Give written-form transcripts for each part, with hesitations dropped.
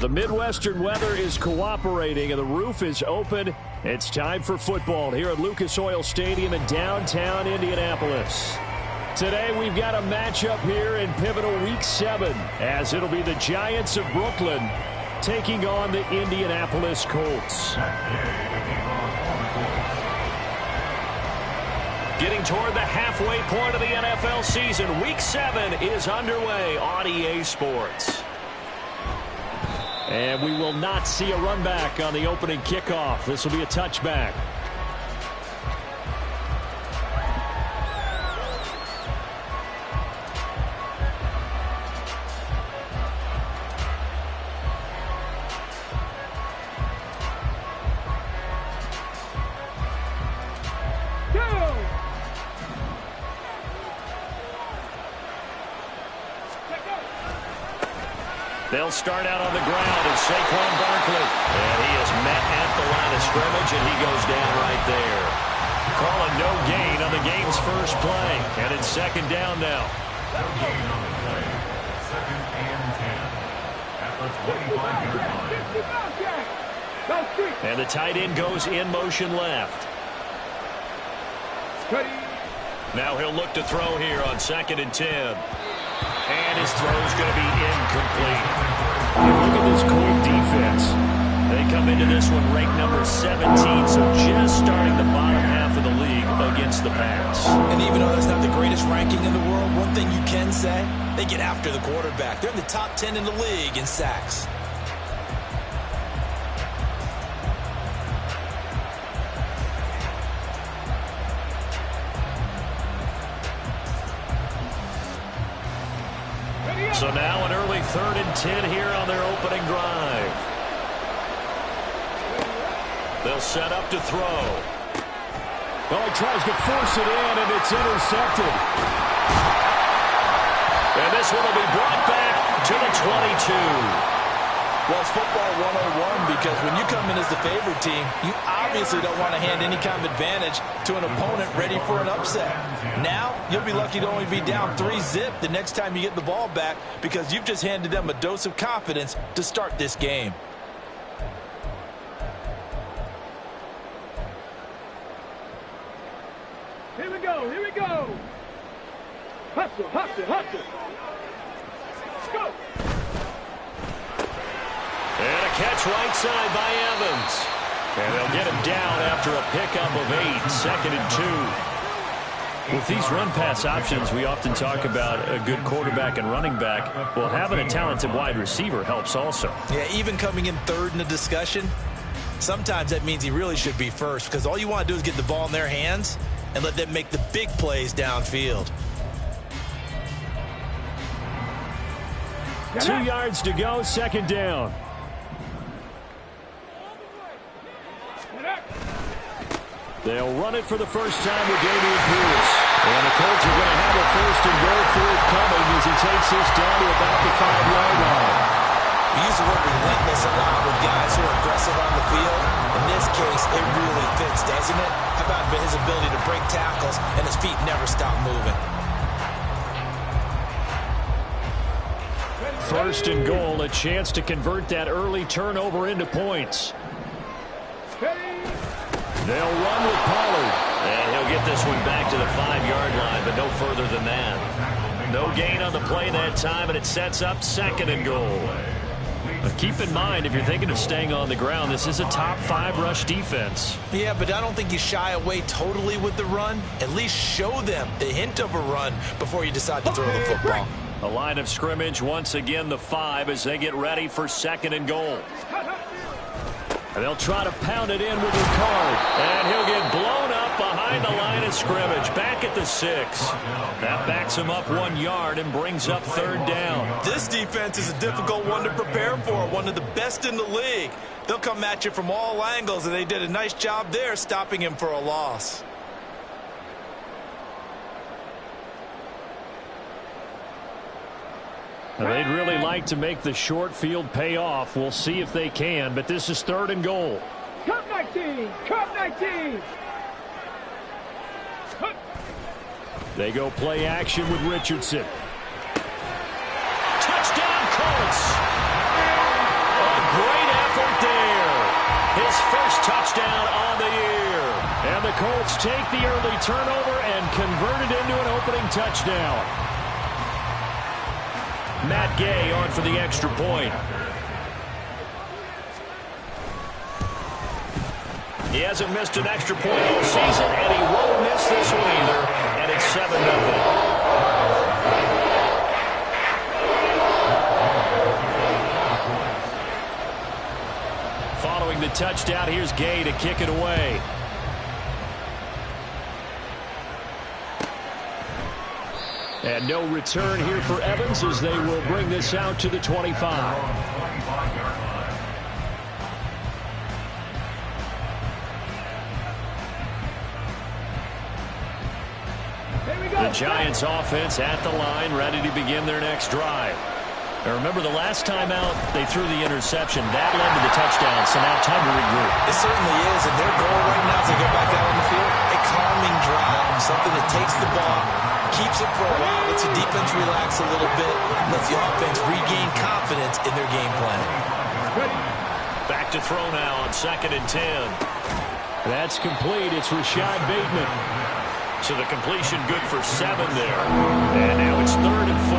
The Midwestern weather is cooperating and the roof is open. It's time for football here at Lucas Oil Stadium in downtown Indianapolis. Today we've got a matchup here in pivotal Week 7 as it'll be the Giants of Brooklyn taking on the Indianapolis Colts. Getting toward the halfway point of the NFL season, Week 7 is underway on EA Sports. And we will not see a run back on the opening kickoff. This will be a touchback. They'll start out on the ground as Saquon Barkley. And he is met at the line of scrimmage, and he goes down right there. Calling no gain on the game's first play. And it's second down now. No gain on the play. Second and 10. At the 25-yard line. And the tight end goes in motion left. Now he'll look to throw here on second and 10. And his throw's going to be incomplete. And look at this Colt defense. They come into this one ranked number 17, so just starting the bottom half of the league against the pass. And even though that's not the greatest ranking in the world, one thing you can say, they get after the quarterback. They're in the top 10 in the league in sacks. So now an early 3rd and 10 here on their opening drive. They'll set up to throw. Well, he tries to force it in, and it's intercepted. And this one will be brought back to the 22. Well, it's football 101 because when you come in as the favorite team, you obviously don't want to hand any kind of advantage to an opponent ready for an upset. Now, you'll be lucky to only be down 3-zip the next time you get the ball back because you've just handed them a dose of confidence to start this game. Here we go, here we go. Hustle, hustle, hustle. Let's go. And a catch right side by Evans. And they'll get him down after a pickup of 8, second and 2. With these run-pass options, we often talk about a good quarterback and running back. Well, having a talented wide receiver helps also. Yeah, even coming in third in the discussion, sometimes that means he really should be first because all you want to do is get the ball in their hands and let them make the big plays downfield. 2 yards to go, second down. They'll run it for the first time with Dameon Pierce. And the Colts are going to have a first and goal forthcoming as he takes this down to about the 5-yard line. We use the word relentless a lot with guys who are aggressive on the field. In this case, it really fits, doesn't it? How about his ability to break tackles and his feet never stop moving? First and goal, a chance to convert that early turnover into points. They'll run with Pollard. And he'll get this one back to the 5-yard line, but no further than that. No gain on the play that time, and it sets up second and goal. But keep in mind, if you're thinking of staying on the ground, this is a top 5 rush defense. Yeah, but I don't think you shy away totally with the run. At least show them the hint of a run before you decide to throw the football. A line of scrimmage, once again the 5 as they get ready for second and goal. And they'll try to pound it in with Ricard. And he'll get blown up behind the line of scrimmage. Back at the 6. That backs him up 1 yard and brings up third down. This defense is a difficult one to prepare for. One of the best in the league. They'll come at you from all angles, and they did a nice job there stopping him for a loss. They'd really like to make the short field pay off. We'll see if they can, but this is third and goal. Cut 19! Cut 19! They go play action with Richardson. Touchdown, Colts! first touchdown on the year. And the Colts take the early turnover and convert it into an opening touchdown. Matt Gay on for the extra point. He hasn't missed an extra point all season, and he won't miss this one either. And it's 7-0. Following the touchdown, here's Gay to kick it away. And no return here for Evans as they will bring this out to the 25. The Giants offense at the line, ready to begin their next drive. Now remember, the last time out, they threw the interception. That led to the touchdown, so now time to regroup. It certainly is, and their goal right now as they go back out on the field, a calming drive, something that takes the ball, keeps it for a while, lets the defense relax a little bit, lets the offense regain confidence in their game plan. Back to throw now on 2nd and 10. That's complete. It's Rashad Bateman. So the completion good for 7 there. And now it's 3rd and 4.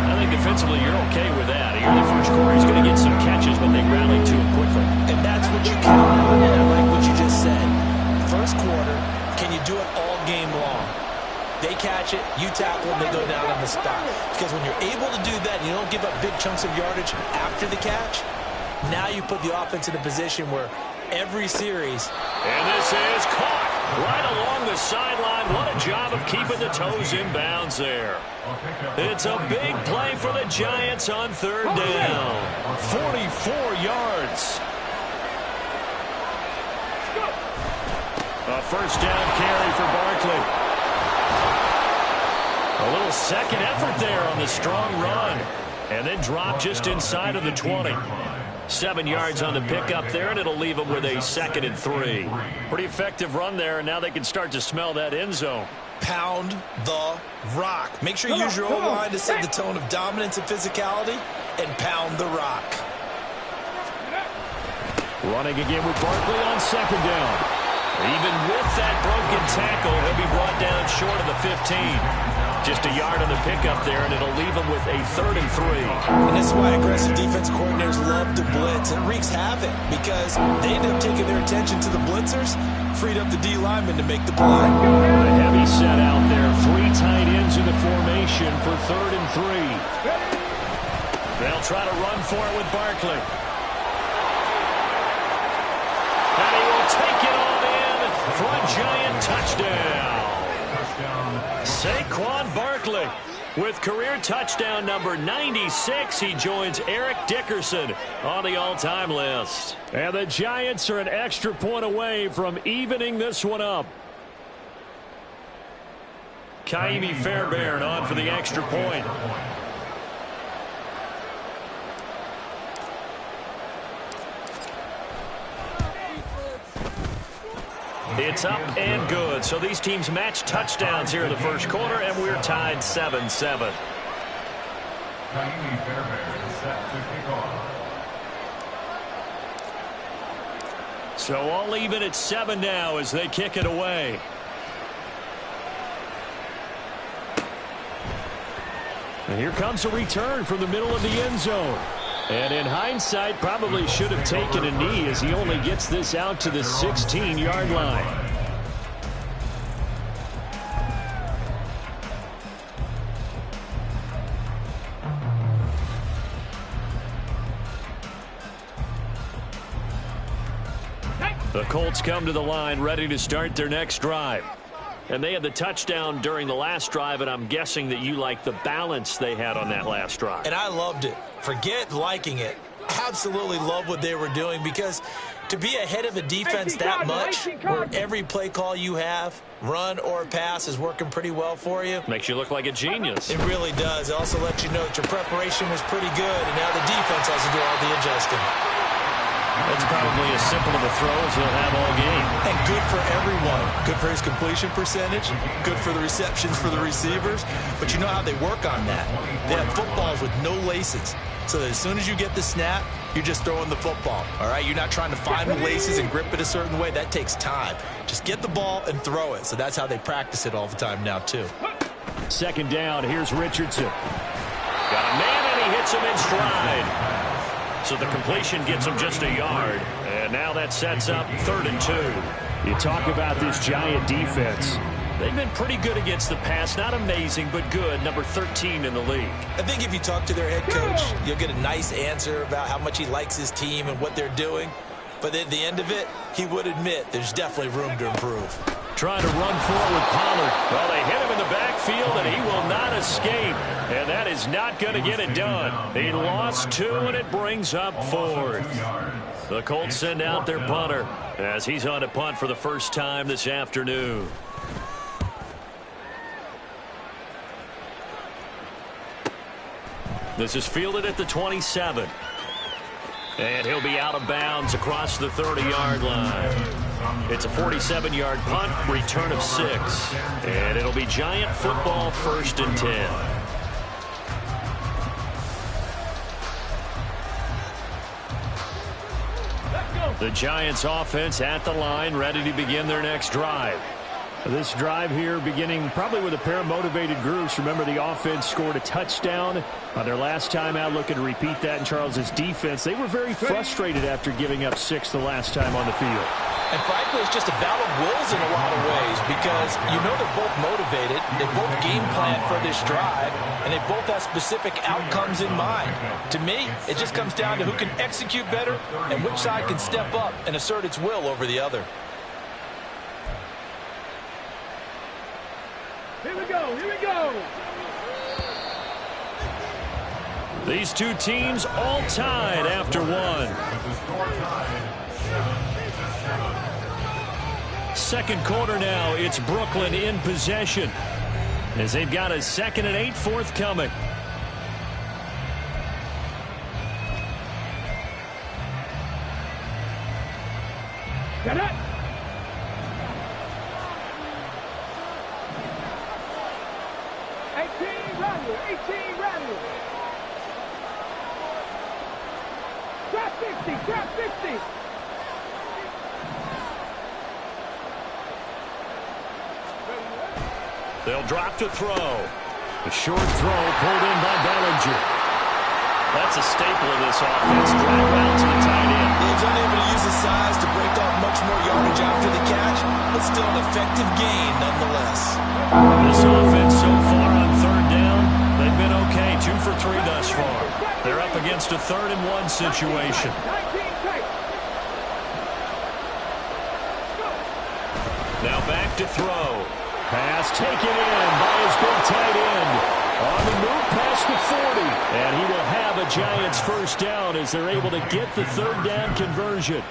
I think defensively you're okay with that. Here in the first quarter, he's going to get some catches, but they rallied to him quickly. And that's what you count on, and I like what you just said. First quarter, can you do it all game long? They catch it, you tackle them, they go down on the spot. Because when you're able to do that, and you don't give up big chunks of yardage after the catch, now you put the offense in a position where every series. And this is caught right along the sideline. What a job of keeping the toes in bounds there. It's a big play for the Giants on 3rd down. 44 yards. A first down carry for Barkley. A little second effort there on the strong run. And then drop just inside of the 20. 7 yards on the pickup there, and it'll leave them with a 2nd and 3. Pretty effective run there, and now they can start to smell that end zone. Pound the rock. Make sure you use your O-line to set the tone of dominance and physicality, and pound the rock. Running again with Barkley on 2nd down. Even with that broken tackle, he'll be brought down short of the 15. Just a yard on the pickup there, and it'll leave him with a 3rd and 3. And this is why aggressive defense coordinators love to blitz. And it wreaks havoc because they end up taking their attention to the blitzers, freed up the D lineman to make the play. A heavy set out there. 3 tight ends in the formation for 3rd and 3. They'll try to run for it with Barkley. And he will take it on in for a Giant touchdown. Saquon Barkley with career touchdown number 96. He joins Eric Dickerson on the all-time list. And the Giants are an extra point away from evening this one up. Kaimi Fairbairn on for the extra point. It's up and good. So these teams match touchdowns here in the first quarter, and we're tied 7-7. Kaimi Fairbairn set to kick off. So all even at 7 now as they kick it away. And here comes a return from the middle of the end zone. And in hindsight, probably should have taken a knee as he only gets this out to the 16-yard line. The Colts come to the line ready to start their next drive. And they had the touchdown during the last drive, and I'm guessing that you like the balance they had on that last drive. And I loved it. Forget liking it. Absolutely love what they were doing, because to be ahead of a defense that much, where every play call you have, run or pass, is working pretty well for you. Makes you look like a genius. It really does. It also lets you know that your preparation was pretty good, and now the defense has to do all the adjusting. That's probably as simple of a throw as he'll have all game. And good for everyone. Good for his completion percentage. Good for the receptions for the receivers. But you know how they work on that. They have footballs with no laces. so that as soon as you get the snap, you're just throwing the football, all right? You're not trying to find the laces and grip it a certain way. That takes time. Just get the ball and throw it. So that's how they practice it all the time now, too. Second down, here's Richardson. Got a man, and he hits him in stride. So the completion gets him just a yard. And now that sets up 3rd and 2. You talk about this Giant defense. They've been pretty good against the pass. Not amazing, but good. Number 13 in the league. I think if you talk to their head coach, you'll get a nice answer about how much he likes his team and what they're doing. But at the end of it, he would admit there's definitely room to improve. Trying to run forward, Pollard. Well, they hit him in the backfield, and he will not escape. And that is not going to get it done. He lost 2, and it brings up 4th. The Colts send out their punter as he's on a punt for the first time this afternoon. This is fielded at the 27. And he'll be out of bounds across the 30-yard line. It's a 47-yard punt, return of 6. And it'll be Giant football, 1st and 10. The Giants offense at the line, ready to begin their next drive. This drive here beginning probably with a pair of motivated groups. Remember, the offense scored a touchdown on their last time out, looking to repeat that in Charles's defense. They were very frustrated after giving up 6 the last time on the field. And frankly, it's just a battle of wills in a lot of ways because you know they're both motivated, they both game plan for this drive, and they both have specific outcomes in mind. To me, it just comes down to who can execute better and which side can step up and assert its will over the other. Here we go, here we go. These two teams all tied after 1. Second quarter now, it's Brooklyn in possession as they've got a 2nd and 8 forthcoming. Get it. Grab 50. They'll drop to throw. A short throw pulled in by Bellinger. That's a staple of this offense. Drive out to the tight end. He's unable to use his size to break off much more yardage after the catch, but still an effective gain nonetheless. This offense so far on 3rd down, they've been okay. 2 for 3 thus far. They're up against a 3rd and 1 situation. Now back to throw. Pass taken in by his big tight end. On the move past the 40. And he will have a Giants first down as they're able to get the 3rd down conversion.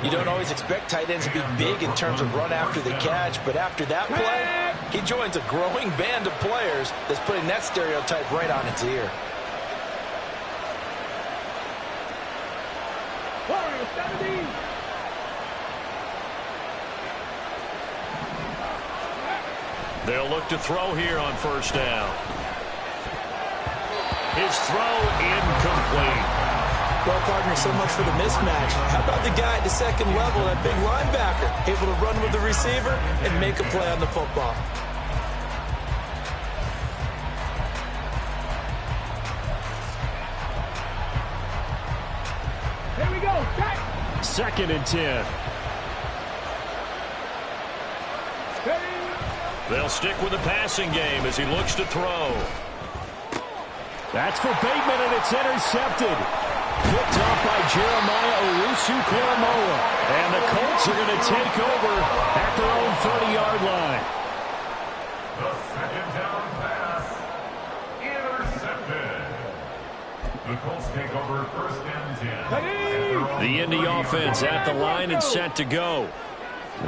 You don't always expect tight ends to be big in terms of run after the catch, but after that play, he joins a growing band of players that's putting that stereotype right on its ear. They'll look to throw here on 1st down. His throw incomplete. Well, partner, so much for the mismatch. How about the guy at the 2nd level, that big linebacker, able to run with the receiver and make a play on the football? Here we go. 2nd and 10. They'll stick with the passing game as he looks to throw. That's for Bateman, and it's intercepted. Picked off by Jeremiah Owusu-Koramoah. And the Colts are going to take over at their own 30-yard line. The 2nd down pass, intercepted. The Colts take over 1st and 10. The Indy offense at the line and set to go.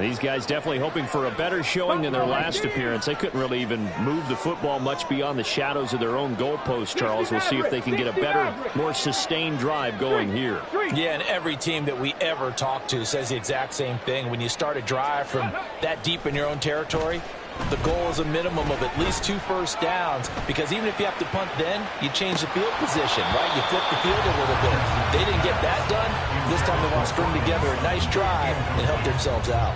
These guys definitely hoping for a better showing than their last appearance. They couldn't really even move the football much beyond the shadows of their own goalpost, Charles. We'll see if they can get a better, more sustained drive going here. Yeah, and every team that we ever talk to says the exact same thing. When you start a drive from that deep in your own territory, The goal is a minimum of at least 2 first downs, because even if you have to punt then, you change the field position, right? You flip the field a little bit. They didn't get that done. This time they want to string together a nice drive and help themselves out.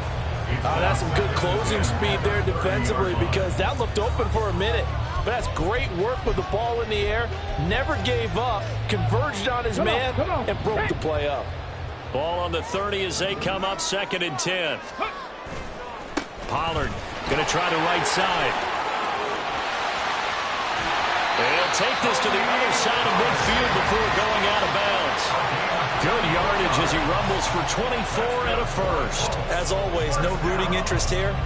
That's some good closing speed there defensively, because that looked open for a minute. But that's great work with the ball in the air. Never gave up, converged on his man, and broke the play up. Ball on the 30 as they come up 2nd and 10. Pollard going to try the right side. He'll take this to the other side of midfield before going out of bounds. Good yardage as he rumbles for 24 and a first. As always, no rooting interest here,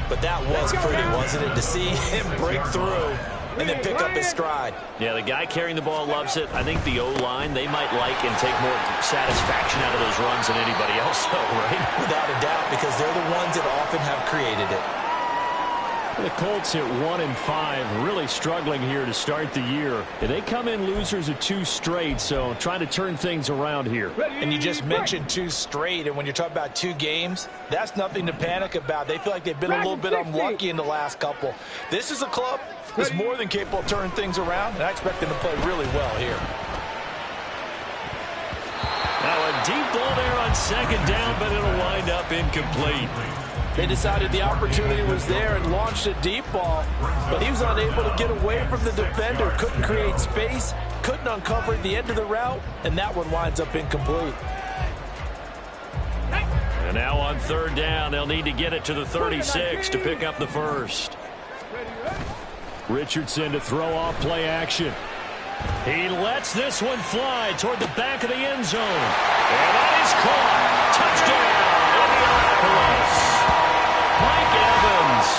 but that was pretty, wasn't it? To see him break through and then pick up his stride. Yeah, the guy carrying the ball loves it. I think the O-line, they might like and take more satisfaction out of those runs than anybody else, though, right? Without a doubt, because they're the ones that often have created it. The Colts at 1-5, really struggling here to start the year. They come in losers of 2 straight, so trying to turn things around here. And you just mentioned 2 straight, and when you're talking about 2 games, that's nothing to panic about. They feel like they've been a little bit unlucky in the last couple. This is a club that's more than capable of turning things around, and I expect them to play really well here. Now a deep ball there on 2nd down, but it'll wind up incomplete. They decided the opportunity was there and launched a deep ball, but he was unable to get away from the defender, couldn't create space, couldn't uncover the end of the route, and that one winds up incomplete. And now on 3rd down, they'll need to get it to the 36 to pick up the first. Richardson to throw off play action. He lets this one fly toward the back of the end zone. And that is caught. Touchdown, Indianapolis. Mike Evans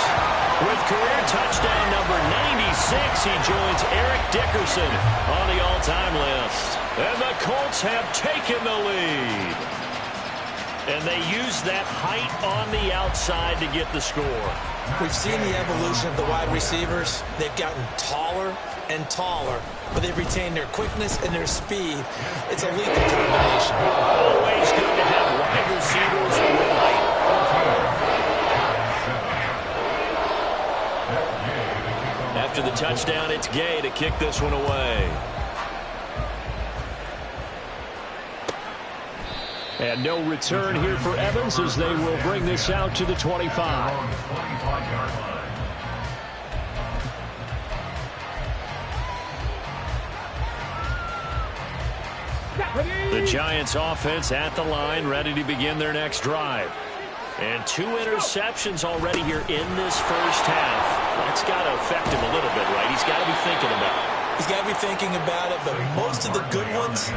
with career touchdown number 96. He joins Eric Dickerson on the all-time list. And the Colts have taken the lead. And they use that height on the outside to get the score. We've seen the evolution of the wide receivers. They've gotten taller and taller, but they've retained their quickness and their speed. It's a lethal combination. Always good to have wide receivers with height. After the touchdown, it's Gay to kick this one away. And no return here for Evans as they will bring this out to the 25. The Giants offense at the line, ready to begin their next drive. And 2 interceptions already here in this first half. That's got to affect him a little bit, right? He's got to be thinking about it. He's got to be thinking about it, but most of the good ones,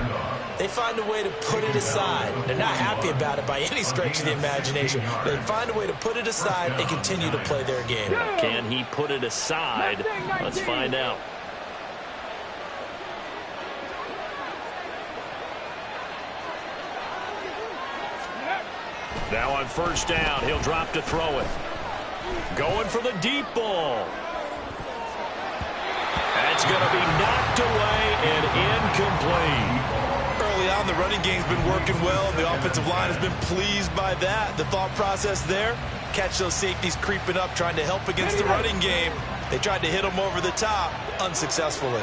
they find a way to put it aside. They're not happy about it by any stretch of the imagination. They find a way to put it aside and continue to play their game. Can he put it aside? Let's find out. Now on 1st down, he'll drop to throw it. Going for the deep ball. That's going to be knocked away and incomplete. Early on, the running game's been working well. The offensive line has been pleased by that. The thought process there, catch those safeties creeping up, trying to help against the running game. They tried to hit them over the top, unsuccessfully.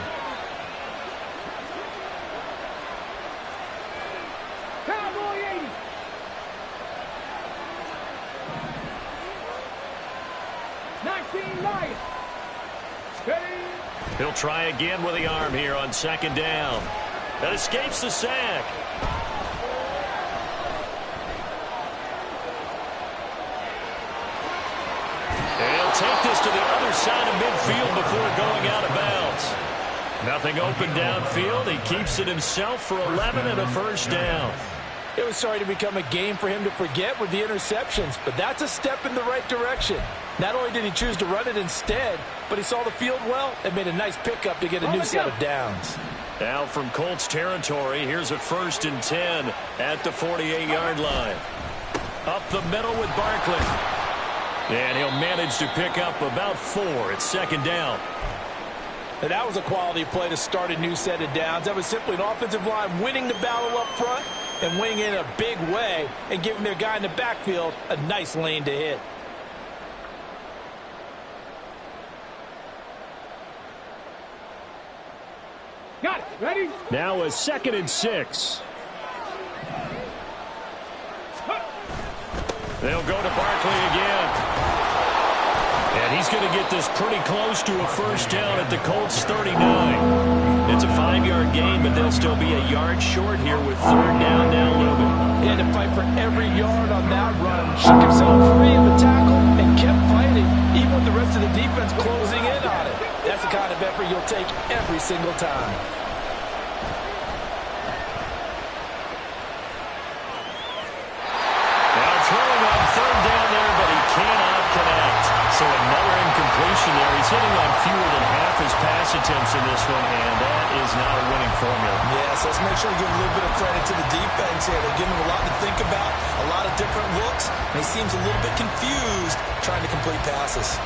He'll try again with the arm here on 2nd down. That escapes the sack. And he'll take this to the other side of midfield before going out of bounds. Nothing open downfield. He keeps it himself for 11 and a first down. It was starting to become a game for him to forget with the interceptions, but that's a step in the right direction. Not only did he choose to run it instead, but he saw the field well and made a nice pickup to get a new set of downs. Now from Colts territory, here's a 1st and 10 at the 48-yard line. Up the middle with Barkley. And he'll manage to pick up about 4 at 2nd down. And that was a quality play to start a new set of downs. That was simply an offensive line winning the battle up front and winning it in a big way and giving their guy in the backfield a nice lane to hit. Now a 2nd and 6. They'll go to Barkley again. And he's going to get this pretty close to a first down at the Colts 39. It's a 5-yard gain, but they'll still be a yard short here with 3rd down now looming. He had to fight for every yard on that run. Shook himself free of the tackle and kept fighting, even with the rest of the defense closing in on it. That's the kind of effort you'll take every single time. Now throwing on 3rd down there, but he cannot connect. So another incompletion there. He's hitting on fewer than half his pass attempts in this one, and that is not a winning formula. Yes, let's make sure we give a little bit of credit to the defense here. They're giving him a lot to think about, a lot of different looks, and he seems a little bit confused trying to complete passes.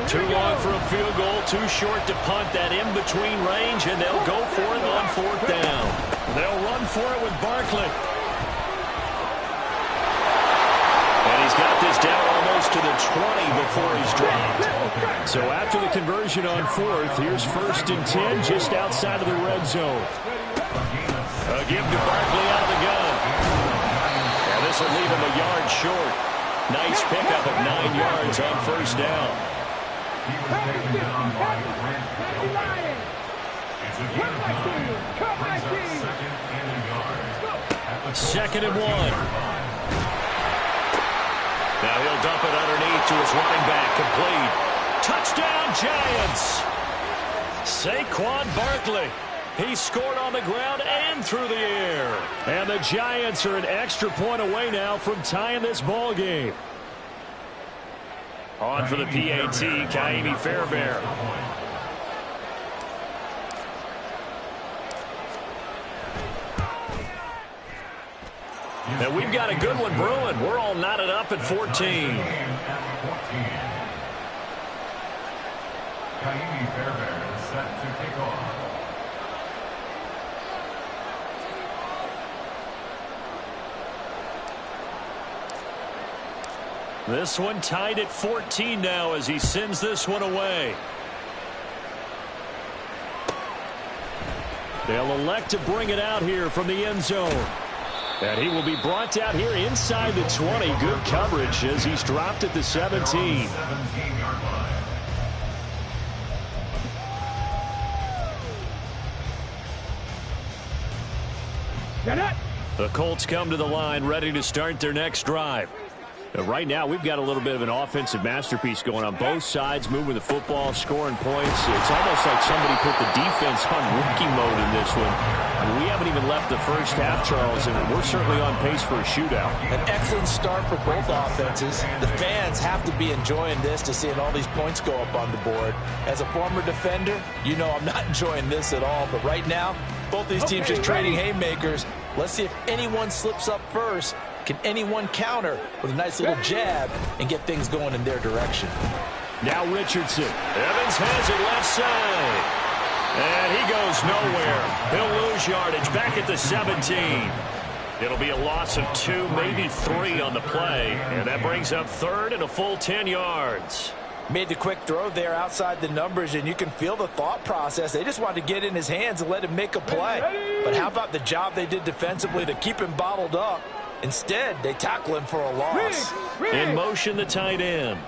Too long for a field goal, too short to punt that in-between range, and they'll go for it on 4th down. They'll run for it with Barkley. And he's got this down almost to the 20 before he's dropped. So after the conversion on 4th, here's 1st and 10 just outside of the red zone. A give to Barkley out of the gun. And this will leave him a yard short. Nice pickup of 9 yards on 1st down. He was taken down by Grant Hill. It's a game time. Brings up 2nd and a yard. 2nd and 1. Now he'll dump it underneath to his running back. Complete. Touchdown, Giants. Saquon Barkley. He scored on the ground and through the air. And the Giants are an extra point away now from tying this ball game. On for the PAT, Kaimi Fairbairn. And we've got a good one brewing. We're all knotted up at 14. Kaimi Fairbairn is set to kick off. This one tied at 14 now as he sends this one away. They'll elect to bring it out here from the end zone. And he will be brought out here inside the 20. Good coverage as he's dropped at the 17. 17-yard line. The Colts come to the line ready to start their next drive. Right now, we've got a little bit of an offensive masterpiece going on both sides, moving the football, scoring points. It's almost like somebody put the defense on rookie mode in this one. I mean, we haven't even left the first half, Charles, and we're certainly on pace for a shootout. An excellent start for both offenses. The fans have to be enjoying this to seeing all these points go up on the board. As a former defender, you know I'm not enjoying this at all. But right now, both these teams just trading haymakers. Let's see if anyone slips up first. Can anyone counter with a nice little jab and get things going in their direction? Now Richardson. Evans has it left side. And he goes nowhere. He'll lose yardage back at the 17. It'll be a loss of 2, maybe 3 on the play. And that brings up 3rd and a full 10 yards. Made the quick throw there outside the numbers, and you can feel the thought process. They just wanted to get in his hands and let him make a play. But how about the job they did defensively to keep him bottled up? Instead, they tackle him for a loss. In motion, the tight end.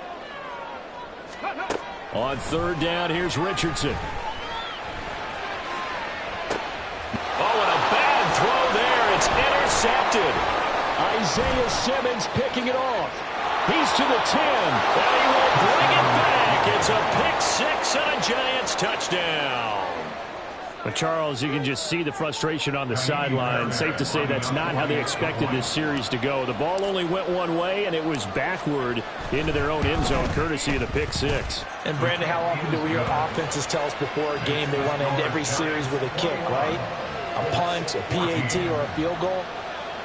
On 3rd down, here's Richardson. Oh, and a bad throw there. It's intercepted. Isaiah Simmons picking it off. He's to the 10, and he will bring it back. It's a pick-6 and a Giants touchdown. But Charles, you can just see the frustration on the sideline. Safe to say that's not how they expected this series to go. The ball only went one way, and it was backward into their own end zone, courtesy of the pick-6. And, Brandon, how often do we hear offenses tell us before a game they want to end every series with a kick, right? A punt, a PAT, or a field goal?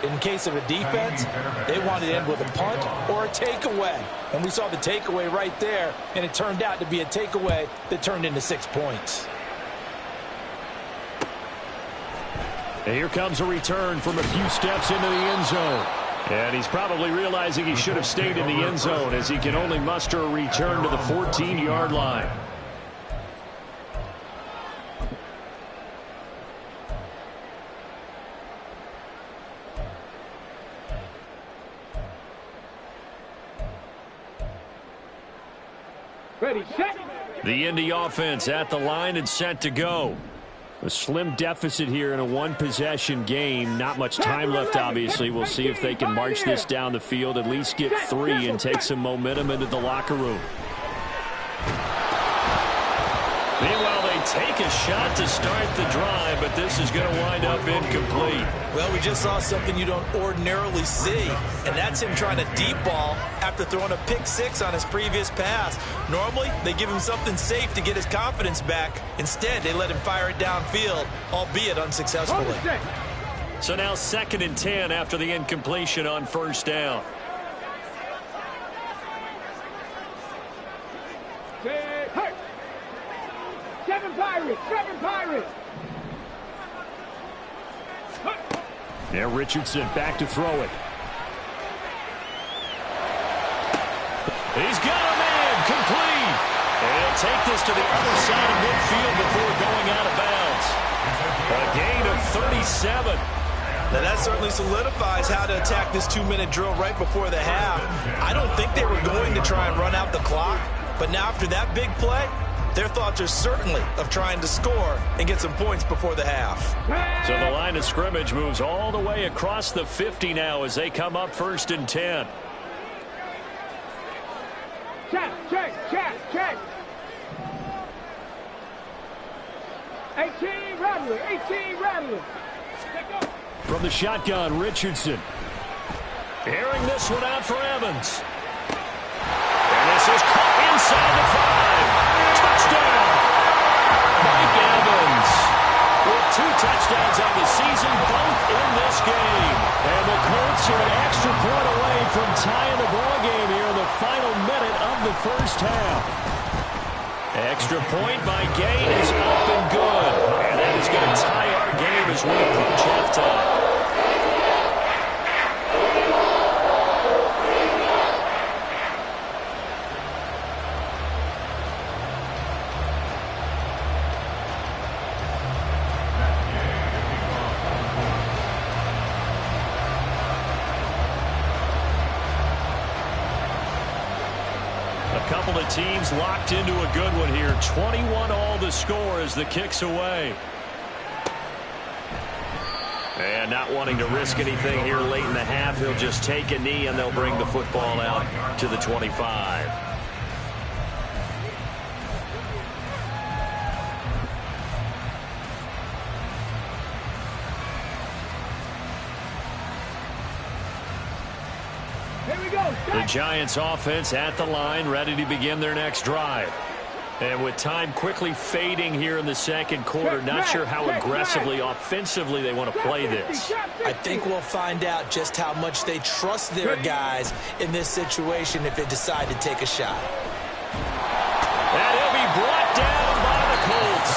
In case of a defense, they wanted to end with a punt or a takeaway. And we saw the takeaway right there, and it turned out to be a takeaway that turned into 6 points. And here comes a return from a few steps into the end zone. And he's probably realizing he should have stayed in the end zone as he can only muster a return to the 14-yard line. Ready, set. The Indy offense at the line and set to go. A slim deficit here in a one-possession game. Not much time left, obviously. We'll see if they can march this down the field, at least get 3 and take some momentum into the locker room. Meanwhile, they take a shot to start the drive, but this is going to wind up incomplete. Well, we just saw something you don't ordinarily see, and that's him trying to deep ball after throwing a pick 6 on his previous pass. Normally, they give him something safe to get his confidence back. Instead, they let him fire it downfield, albeit unsuccessfully. So now 2nd and 10 after the incompletion on first down. Seven Pirates. Now Richardson back to throw it. He's got a man complete. And he'll take this to the other side of midfield before going out of bounds. A gain of 37. Now that certainly solidifies how to attack this 2-minute drill right before the half. I don't think they were going to try and run out the clock, but now after that big play, their thoughts are certainly of trying to score and get some points before the half. So the line of scrimmage moves all the way across the 50 now as they come up 1st and 10. Check. 18 Rattler. From the shotgun, Richardson. Airing this one out for Evans. And this is caught inside the 5. Touchdown! Mike Evans with 2 touchdowns on the season, both in this game. And the Colts are an extra point away from tying the ball game here in the final minute of the first half. Extra point by Gain is up and good. And that is going to tie our game as we approach halftime. Teams locked into a good one here. 21 all the score as the kick's away. And not wanting to risk anything here late in the half, he'll just take a knee and they'll bring the football out to the 25. The Giants offense at the line, ready to begin their next drive. And with time quickly fading here in the second quarter, not sure how aggressively, offensively they want to play this. I think we'll find out just how much they trust their guys in this situation if they decide to take a shot. And he'll be brought down by the Colts.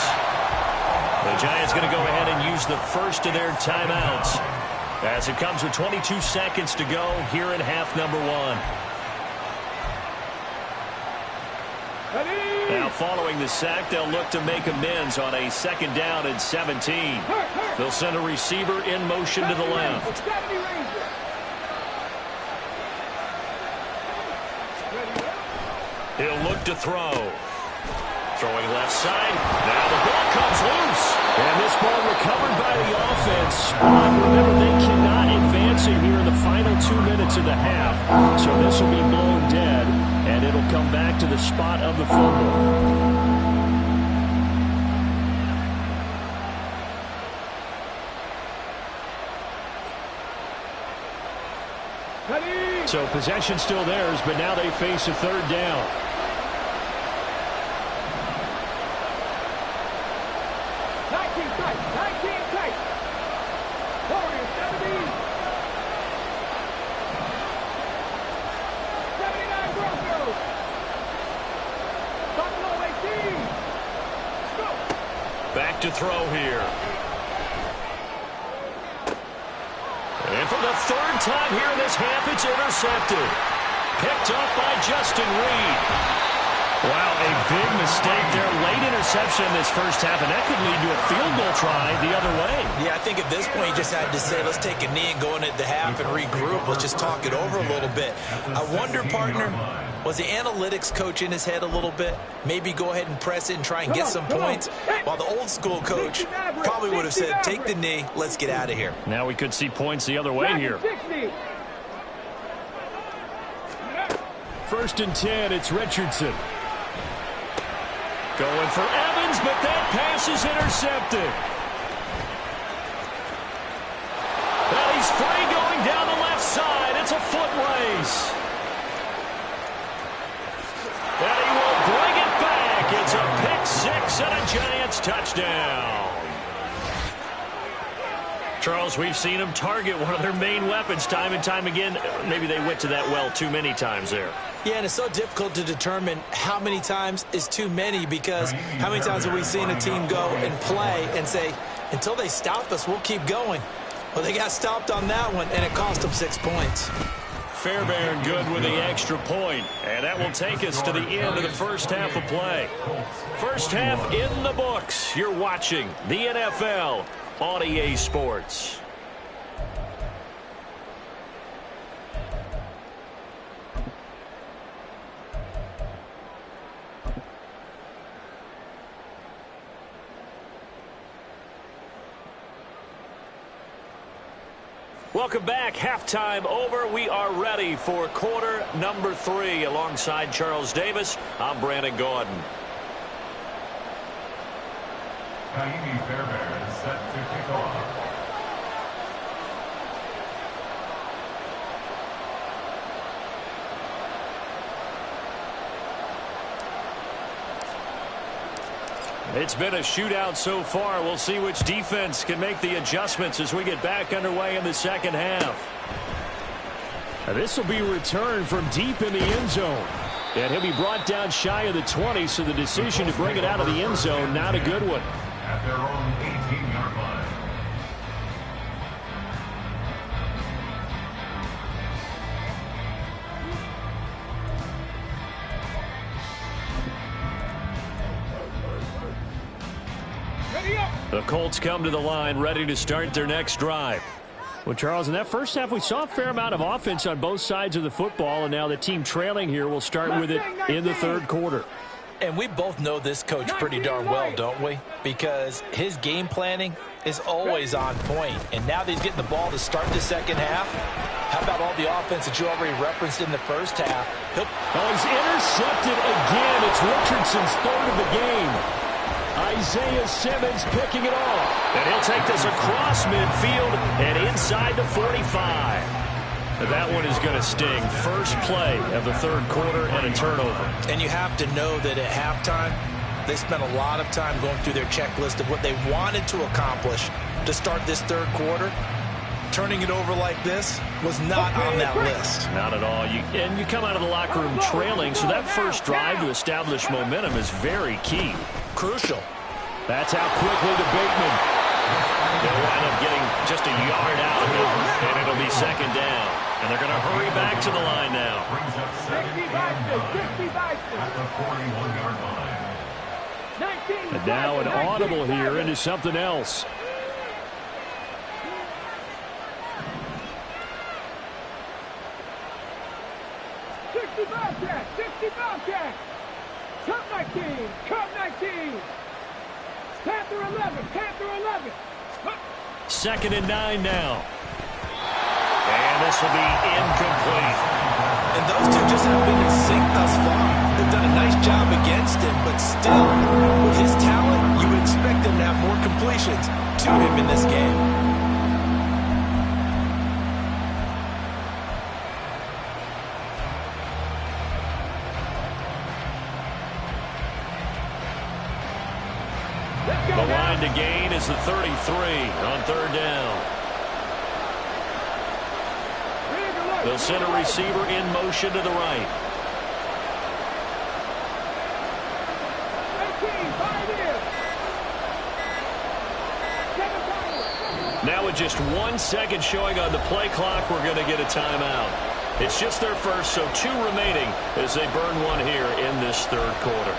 The Giants going to go ahead and use the first of their timeouts as it comes with 22 seconds to go here in half number 1. Now following the sack, they'll look to make amends on a 2nd down and 17. They'll send a receiver in motion to the left. He'll look to throw. Throwing left side. Now the ball comes loose. And this ball recovered by the offense. But remember, they cannot advance it here in the final 2 minutes of the half. So this will be blown dead. And it'll come back to the spot of the fumble. So possession still theirs, but now they face a 3rd down. Back to throw here. And for the third time here in this half, it's intercepted. Picked up by Justin Reed. Wow, a big mistake there. Late interception in this first half, and that could lead to a field goal try the other way. Yeah, I think at this point you just had to say, let's take a knee and go into the half and regroup. Let's just talk it over a little bit. I wonder, partner, was the analytics coach in his head a little bit? Maybe go ahead and press it and try and get some points, while the old school coach probably would have said, take the knee, let's get out of here. Now we could see points the other way here. 1st and 10, it's Richardson. Going for Evans, but that pass is intercepted. And he's free going down the left side. It's a foot race. And he will bring it back. It's a pick six and a Giants touchdown. Charles, we've seen them target one of their main weapons time and time again. Maybe they went to that well too many times there. Yeah, and it's so difficult to determine how many times is too many, because how many times have we seen a team go and play and say, until they stop us, we'll keep going. Well, they got stopped on that one, and it cost them 6 points. Fairbairn good with the extra point, and that will take us to the end of the first half of play. First half in the books. You're watching the NFL on EA Sports. Welcome back. Halftime over. We are ready for quarter number 3. Alongside Charles Davis, I'm Brandon Gordon. Naimi Fairbairn is set to kick off. It's been a shootout so far. We'll see which defense can make the adjustments as we get back underway in the second half. This will be returned from deep in the end zone. And he'll be brought down shy of the 20, so the decision to bring it out of the end zone, not a good one. At their own 18-yard line. The Colts come to the line ready to start their next drive. Well, Charles, in that first half, we saw a fair amount of offense on both sides of the football, and now the team trailing here will start with it in the third quarter. And we both know this coach pretty darn well, don't we? Because his game planning is always on point. And now that he's getting the ball to start the second half, how about all the offense that you already referenced in the first half? He's intercepted again. It's Richardson's third of the game. Isaiah Simmons picking it off. And he'll take this across midfield and inside the 45. That one is going to sting. First play of the third quarter and a turnover. And you have to know that at halftime, they spent a lot of time going through their checklist of what they wanted to accomplish to start this third quarter. Turning it over like this was not on that list. Not at all. And you come out of the locker room trailing, so that first drive to establish momentum is very key. Crucial. That's out quickly to Bateman. They'll wind up getting just a yard out of it, and it'll be second down. And they're going to hurry back to the line now. Brings up second at the 41-yard line. And now an audible here into something else. Cup 19. Panther 11. Panther 11. Second and 9 now. And this will be incomplete. And those two just have been in sync thus far. They've done a nice job against him, but still, with his talent, you would expect them to have more completions to him in this game. The line to gain is the 33 on third down. They'll send a receiver in motion to the right. Now with just 1 second showing on the play clock, we're going to get a timeout. It's just their first, so 2 remaining as they burn one here in this third quarter.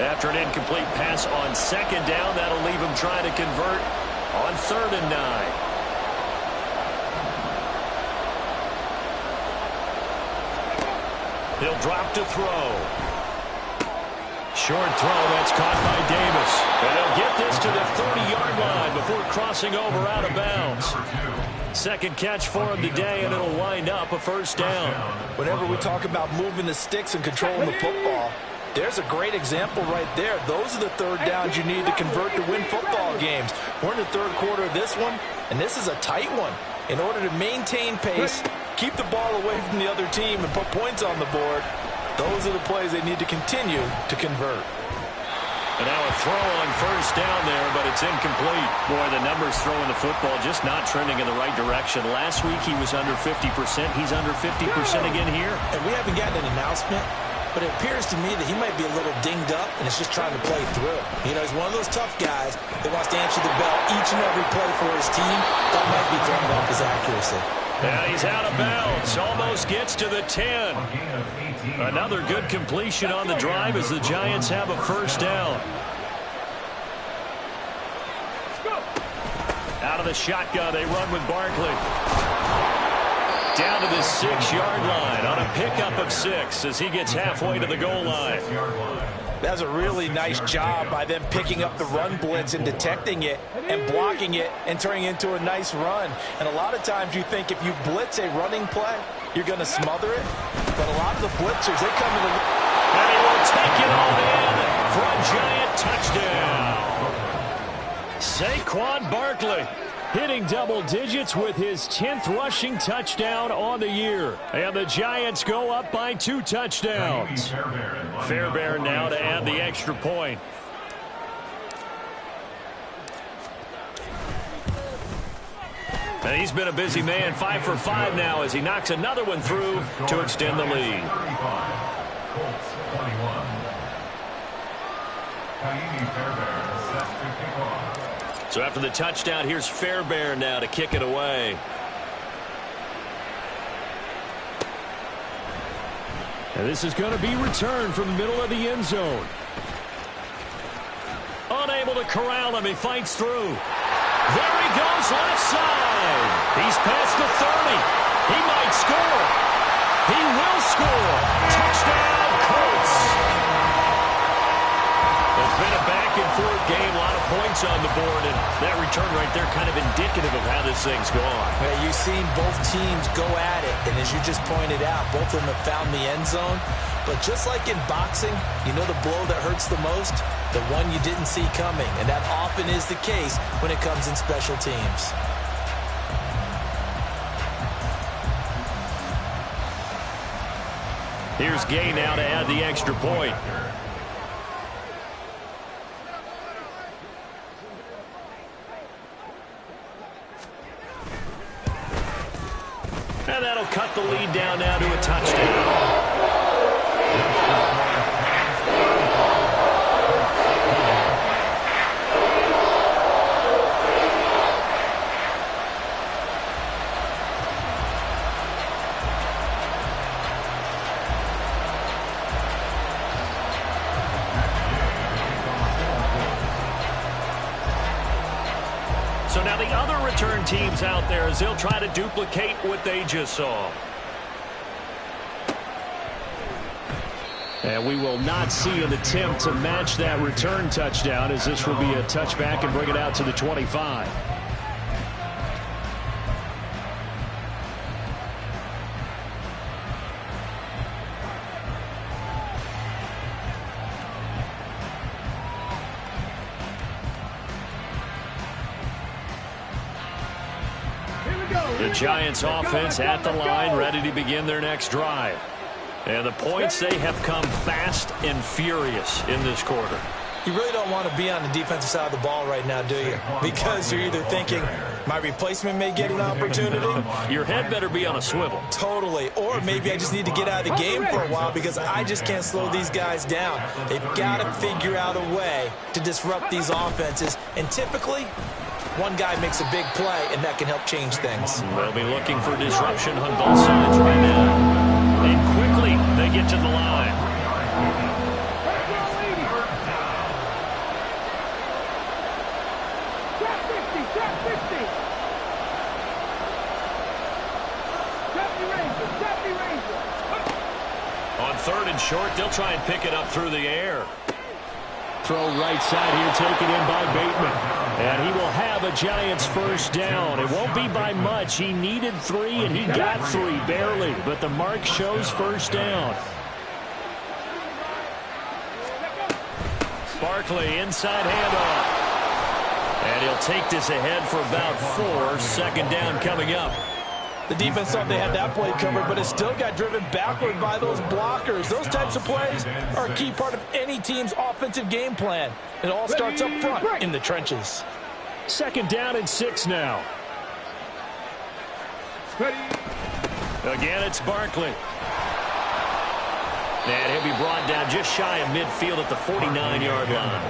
After an incomplete pass on second down, that'll leave him trying to convert on 3rd and 9. He'll drop to throw. Short throw, that's caught by Davis. And they'll get this to the 30-yard line before crossing over out of bounds. Second catch for him today, and it'll wind up a first down. Whenever we talk about moving the sticks and controlling the football, there's a great example right there. Those are the third downs you need to convert to win football games. We're in the third quarter of this one, and this is a tight one. In order to maintain pace, keep the ball away from the other team, and put points on the board, those are the plays they need to continue to convert. And now a throw on first down there, but it's incomplete. Boy, the numbers throwing the football just not trending in the right direction. Last week he was under 50%. He's under 50% again here. And we haven't gotten an announcement, but it appears to me that he might be a little dinged up and is just trying to play through. You know, he's one of those tough guys that wants to answer the bell each and every play for his team. That might be throwing off his accuracy. Yeah, he's out of bounds. Almost gets to the 10. Another good completion on the drive as the Giants have a first down. Out of the shotgun, they run with Barkley. Down to the 6-yard line on a pickup of 6 as he gets halfway to the goal line. That's a really nice job by them picking up the run blitz and detecting it and blocking it and turning it into a nice run. And a lot of times you think if you blitz a running play, you're going to smother it. But a lot of the blitzers, they come in the... And he will take it all in for a Giant touchdown. Saquon Barkley hitting double digits with his 10th rushing touchdown on the year. And the Giants go up by 2 touchdowns. Fairbairn now to add the extra point. And he's been a busy man, 5 for 5 now as he knocks another one through to extend the lead. So after the touchdown, here's Fairbairn now to kick it away. And this is going to be returned from the middle of the end zone. Unable to corral him, he fights through. There he goes, left side. He's past the 30. He might score. He will score. Touchdown, Colts. It's been a back-and-forth game, a lot of points on the board, and that return right there kind of indicative of how this thing's gone. Yeah, you've seen both teams go at it, and as you just pointed out, both of them have found the end zone. But just like in boxing, you know the blow that hurts the most? The one you didn't see coming, and that often is the case when it comes in special teams. Here's Gay now to add the extra point. And that'll cut the lead down now to a touchdown. So now the other return teams out there as they'll try to duplicate what they just saw. And we will not see an attempt to match that return touchdown as this will be a touchback and bring it out to the 25. The Giants offense at the line, ready to begin their next drive. And the points, they have come fast and furious in this quarter. You really don't want to be on the defensive side of the ball right now, do you? Because you're either thinking, my replacement may get an opportunity. Your head better be on a swivel. Totally. Or maybe I just need to get out of the game for a while because I just can't slow these guys down. They've got to figure out a way to disrupt these offenses. And typically, one guy makes a big play, and that can help change things. They'll be looking for disruption on both sides right now. And quickly, they get to the line. On 3rd and short, they'll try and pick it up through the air. Throw right side here, taken in by Bateman. And he will have a Giants first down. It won't be by much. He needed 3, and he got 3, barely. But the mark shows first down. Barkley, inside handoff. And he'll take this ahead for about 4. Second down coming up. The defense thought they had that play covered, but it still got driven backward by those blockers. Those types of plays are a key part of any team's offensive game plan. It all starts up front in the trenches. Second down and 6 now. Again, it's Barkley. And he'll be brought down just shy of midfield at the 49-yard line.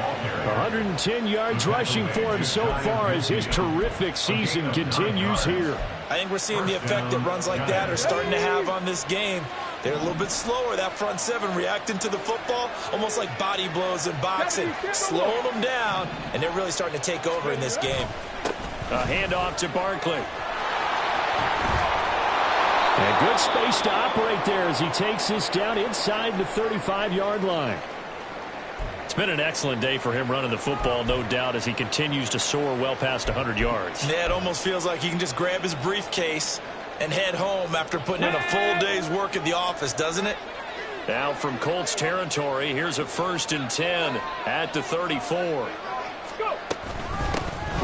110 yards rushing for him so far as his terrific season continues here. I think we're seeing the effect that runs like that are starting to have on this game. They're a little bit slower, that front 7, reacting to the football, almost like body blows in boxing, slowing them down, and they're really starting to take over in this game. A handoff to Barkley. And good space to operate there as he takes this down inside the 35-yard line. It's been an excellent day for him running the football, no doubt, as he continues to soar well past 100 yards. Yeah, it almost feels like he can just grab his briefcase and head home after putting in a full day's work at the office, doesn't it? Now from Colts territory, here's a 1st and 10 at the 34.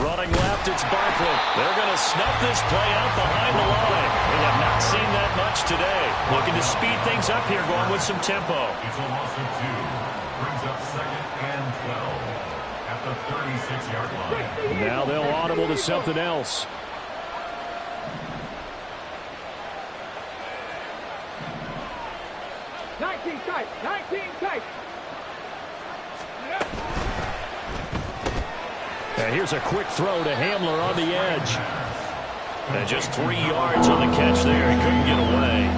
Running left, it's Barkley. They're going to snuff this play out behind the line. We have not seen that much today. Looking to speed things up here, going with some tempo. It's a loss of 2. Brings up 2nd and 12 at the 36-yard line. Now they'll audible to something else. And here's a quick throw to Hamler on the edge. And just 3 yards on the catch there. He couldn't get away.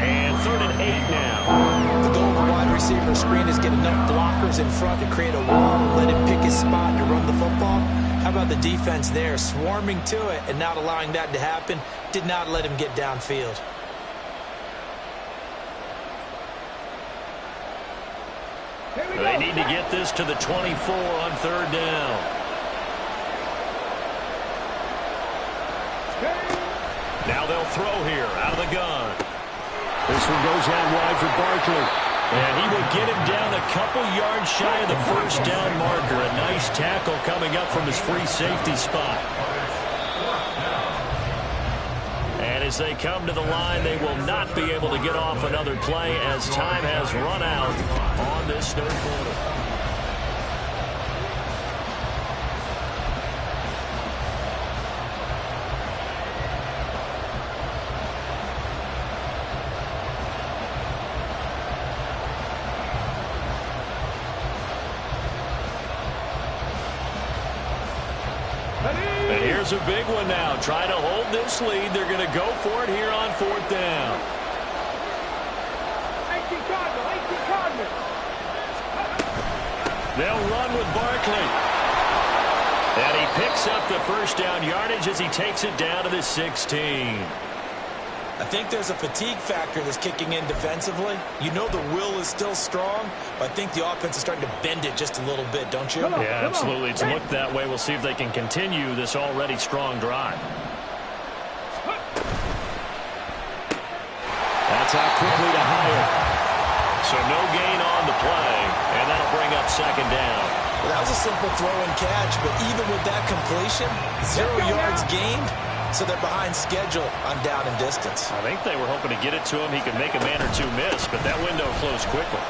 And 3rd and 8 now. The goal of the wide receiver screen is get enough blockers in front to create a wall, let him pick his spot to run the football. How about the defense there, swarming to it and not allowing that to happen? Did not let him get downfield. They need to get this to the 24 on 3rd down. Now they'll throw here out of the gun. This one goes out wide for Barkley. And he will get him down a couple yards shy of the first down marker. A nice tackle coming up from his free safety spot. And as they come to the line, they will not be able to get off another play as time has run out on this 3rd quarter. And here's a big one now. Trying to hold this lead. They're going to go for it here on 4th down. 18 Cardinal. They'll run with Barkley. And he picks up the first down yardage as he takes it down to the 16. I think there's a fatigue factor that's kicking in defensively. You know the will is still strong, but I think the offense is starting to bend it just a little bit, don't you? Yeah, absolutely. It's looked that way. We'll see if they can continue this already strong drive. That's out quickly to Hyatt. So no gain on the play, and that'll bring up 2nd down. Well, that was a simple throw and catch, but even with that completion, 0 yards gained. So they're behind schedule on down and distance. I think they were hoping to get it to him. He could make a man or two miss, but that window closed quickly.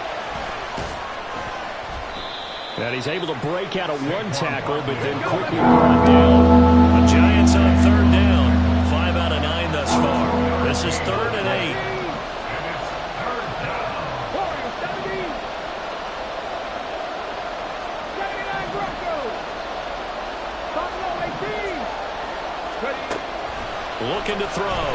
And he's able to break out of one tackle, but then quickly brought down. The Giants on third down. 5 out of 9 thus far. This is 3rd and 8. Looking to throw.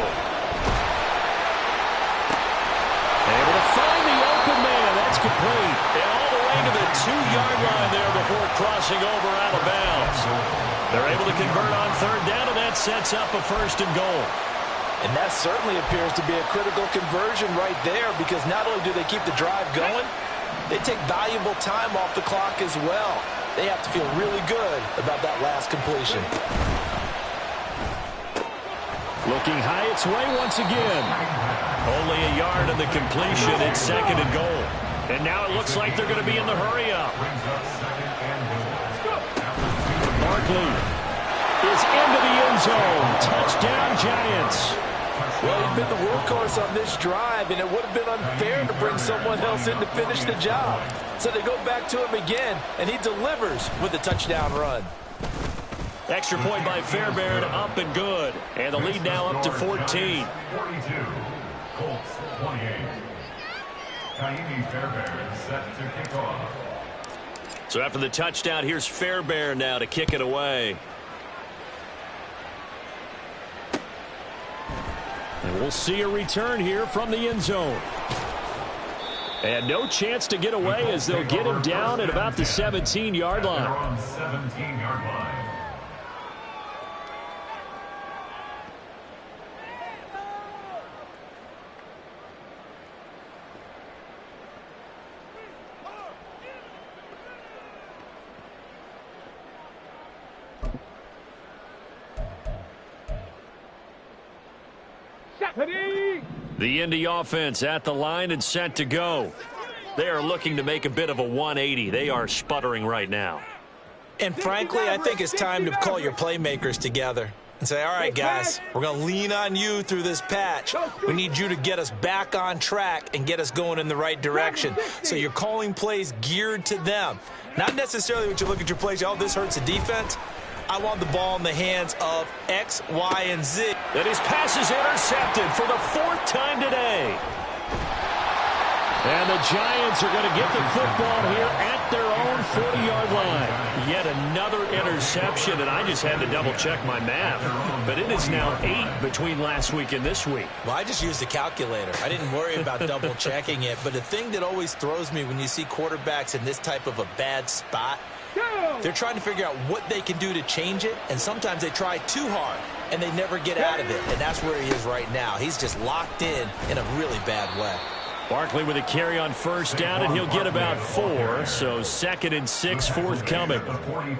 Able to find the open man. That's complete. And all the way to the 2-yard line there before crossing over out of bounds. They're able to convert on third down, and that sets up a 1st and goal. And that certainly appears to be a critical conversion right there, because not only do they keep the drive going, they take valuable time off the clock as well. They have to feel really good about that last completion. Looking high its way once again. Only a yard in the completion. It's 2nd and goal. And now it looks like they're going to be in the hurry-up. Barkley is into the end zone. Touchdown, Giants. Well, he's been the workhorse on this drive, and it would have been unfair to bring someone else in to finish the job. So they go back to him again, and he delivers with a touchdown run. Extra point by Fairbairn, up and good. And the lead now up to 14. 42, Colts 28. Kaimi Fairbairn set to kick off. So after the touchdown, here's Fairbairn now to kick it away. And we'll see a return here from the end zone. And no chance to get away as they'll get him down at about the 17-yard line. They're on 17-yard line. The Indy offense at the line and set to go. They are looking to make a bit of a 180. They are sputtering right now. And frankly, I think it's time to call your playmakers together and say, all right, guys, we're going to lean on you through this patch. We need you to get us back on track and get us going in the right direction. So you're calling plays geared to them. Not necessarily when you look at your plays, oh, this hurts the defense. I want the ball in the hands of X, Y, and Z. And his pass is intercepted for the 4th time today. And the Giants are going to get the football here at their own 40-yard line. Yet another interception, and I just had to double-check my math. But it is now 8 between last week and this week. Well, I just used a calculator. I didn't worry about double-checking it. But the thing that always throws me when you see quarterbacks in this type of a bad spot, they're trying to figure out what they can do to change it, and sometimes they try too hard, and they never get out of it, and that's where he is right now. He's just locked in a really bad way. Barkley with a carry on 1st down, and he'll get about 4, so 2nd and 6 forthcoming.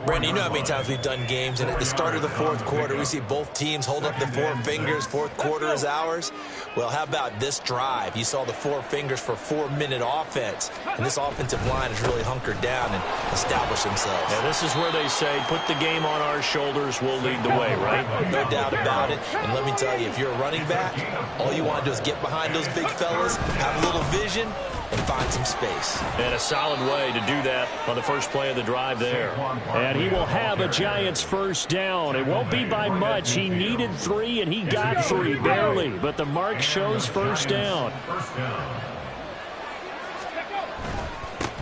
Brandon, you know how many times we've done games, and at the start of the 4th quarter, we see both teams hold up the 4 fingers, 4th quarter is ours. Well, how about this drive? You saw the 4 fingers for 4-minute offense, and this offensive line has really hunkered down and established themselves. Yeah, this is where they say, put the game on our shoulders, we'll lead the way, right? No doubt about it, and let me tell you, if you're a running back, all you want to do is get behind those big fellas, have a little vision, and find some space. And a solid way to do that on the first play of the drive there. And he will have a Giants 1st down. It won't be by much. He needed 3, and he got 3, barely. But the mark shows 1st down.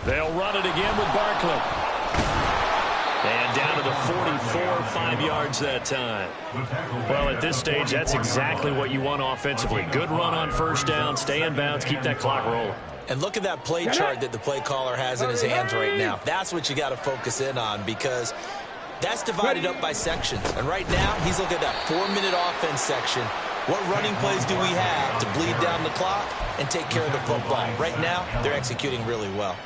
They'll run it again with Barkley. And down to the 44, 5 yards that time. Well, at this stage, that's exactly what you want offensively. Good run on 1st down, stay in bounds, keep that clock rolling. And look at that play chart that the play caller has in his hands right now. That's what you got to focus in on, because that's divided up by sections. And right now, he's looking at that 4-minute offense section. What running plays do we have to bleed down the clock and take care of the football? Right now, they're executing really well.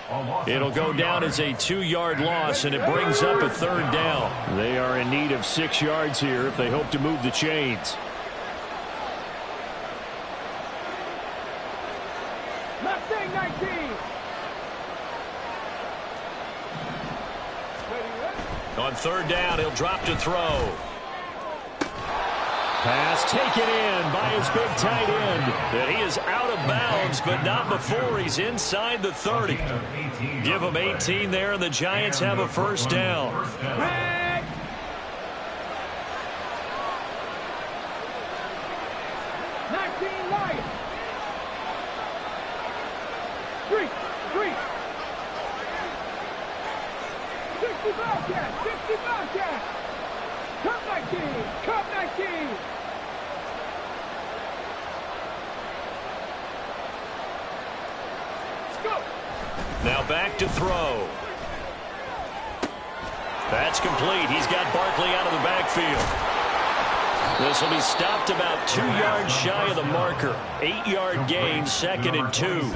It'll go down as a 2-yard loss, and it brings up a 3rd down. They are in need of 6 yards here if they hope to move the chains. Mustang 19. On 3rd down, he'll drop to throw. Pass taken in by his big tight end. And he is out of bounds, but not before he's inside the 30. Give him 18 there, and the Giants have a first down. 19 Lions. 3. 60 Bobcats. 60 Bobcats. Cup 19. Cup 19. Go. Now back to throw. That's complete. He's got Barkley out of the backfield. This will be stopped about 2 yards shy of the marker. 8-yard gain, 2nd and 2.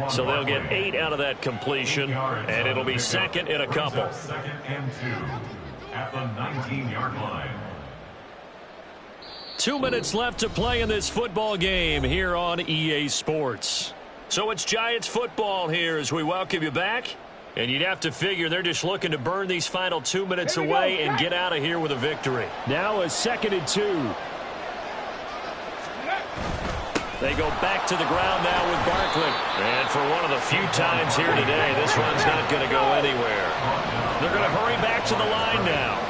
So they'll get 8 out of that completion, and it'll be 2nd and a couple. 2nd and 2 at the 19-yard line. 2 minutes left to play in this football game here on EA Sports. So it's Giants football here as we welcome you back. And you'd have to figure they're just looking to burn these final 2 minutes away and get out of here with a victory. Now a 2nd and 2. They go back to the ground now with Barkley. And for one of the few times here today, this one's not going to go anywhere. They're going to hurry back to the line now.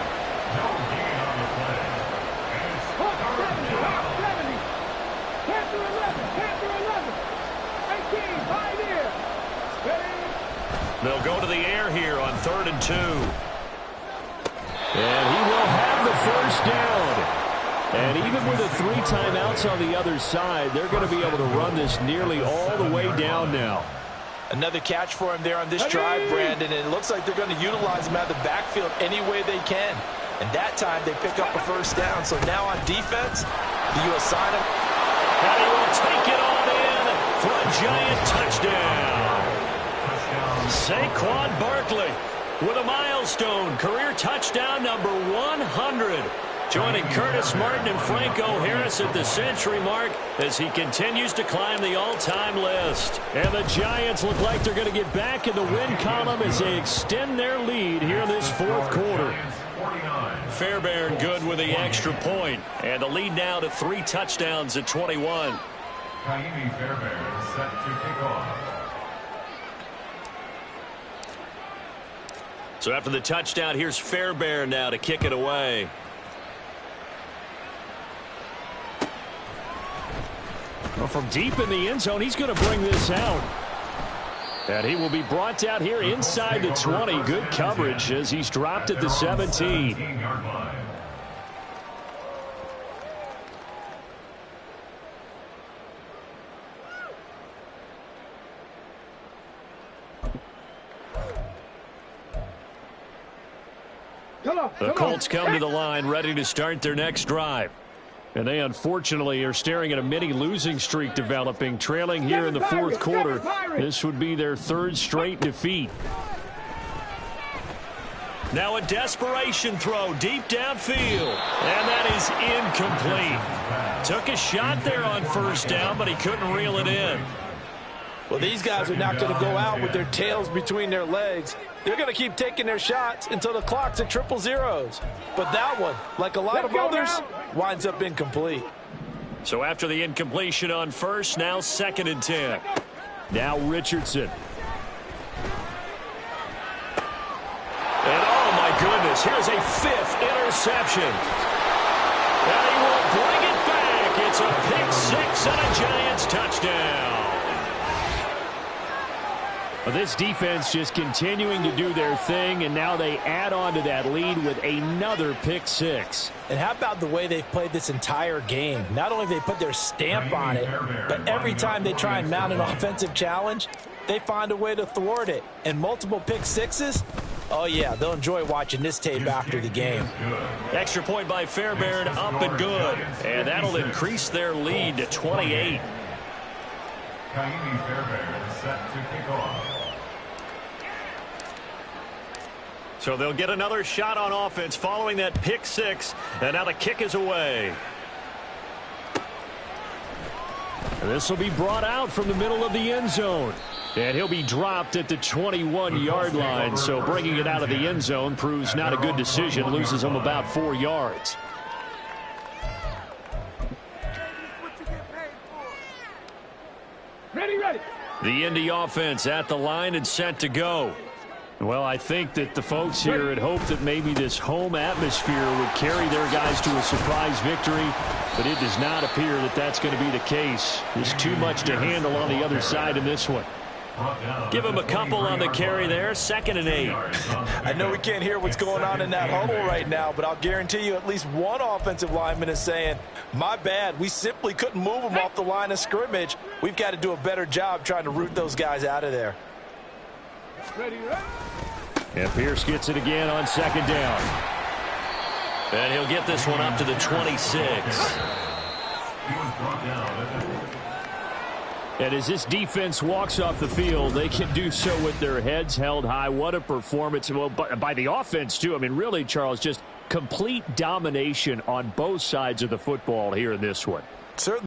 They'll go to the air here on 3rd and 2. And he will have the first down. And even with the 3 timeouts on the other side, they're going to be able to run this nearly all the way down now. Another catch for him there on this drive, Brandon, and it looks like they're going to utilize him out of the backfield any way they can. And that time they pick up a first down. So now on defense, do you assign him? And he will take it on in for a Giant touchdown. Saquon Barkley with a milestone career touchdown number 100. Joining Curtis Martin and Franco Harris at the century mark as he continues to climb the all-time list. And the Giants look like they're going to get back in the win column as they extend their lead here in this 4th quarter. Fairbairn good with the extra point. And the lead now to 3 touchdowns at 21. Kaimi Fairbairn set to kick off. So after the touchdown, here's Fairbairn now to kick it away. Well, from deep in the end zone, he's going to bring this out. And he will be brought down here inside the 20. Good coverage as he's dropped at the 17. The Colts come to the line ready to start their next drive. And they unfortunately are staring at a mini losing streak developing, trailing here in the 4th quarter. This would be their 3rd straight defeat. Now a desperation throw deep downfield. And that is incomplete. Took a shot there on 1st down, but he couldn't reel it in. Well, these guys are not going to go out with their tails between their legs. They're going to keep taking their shots until the clock's at 000. But that one, like a lot of others, winds up incomplete. So after the incompletion on 1st, now 2nd and 10. Now Richardson. And oh my goodness, here's a 5th interception. And he will bring it back. It's a pick 6 and a Giants touchdown. Well, this defense just continuing to do their thing, and now they add on to that lead with another pick 6. And how about the way they've played this entire game? Not only have they put their stamp on it, but every time they try and mount an offensive challenge, they find a way to thwart it. And multiple pick 6s, oh yeah, they'll enjoy watching this tape after the game. Extra point by Fairbairn, up and good. And that'll increase their lead to 28. Kaimi Fairbairn set to kick off. So they'll get another shot on offense following that pick 6. And now the kick is away. And this will be brought out from the middle of the end zone. And he'll be dropped at the 21-yard line. So bringing it out of the end zone proves not a good decision. Loses him about 4 yards. Ready, ready. The Indy offense at the line and set to go. Well, I think that the folks here had hoped that maybe this home atmosphere would carry their guys to a surprise victory, but it does not appear that that's going to be the case. There's too much to handle on the other side in this one. Give him a couple on the carry there, 2nd and 8. I know we can't hear what's going on in that huddle right now, but I'll guarantee you at least one offensive lineman is saying, my bad, we simply couldn't move them off the line of scrimmage. We've got to do a better job trying to root those guys out of there. Ready, ready. And Pierce gets it again on 2nd down. And he'll get this one up to the 26. And as this defense walks off the field, they can do so with their heads held high. What a performance. Well, by the offense, too. I mean, really, Charles, just complete domination on both sides of the football here in this one. Certainly.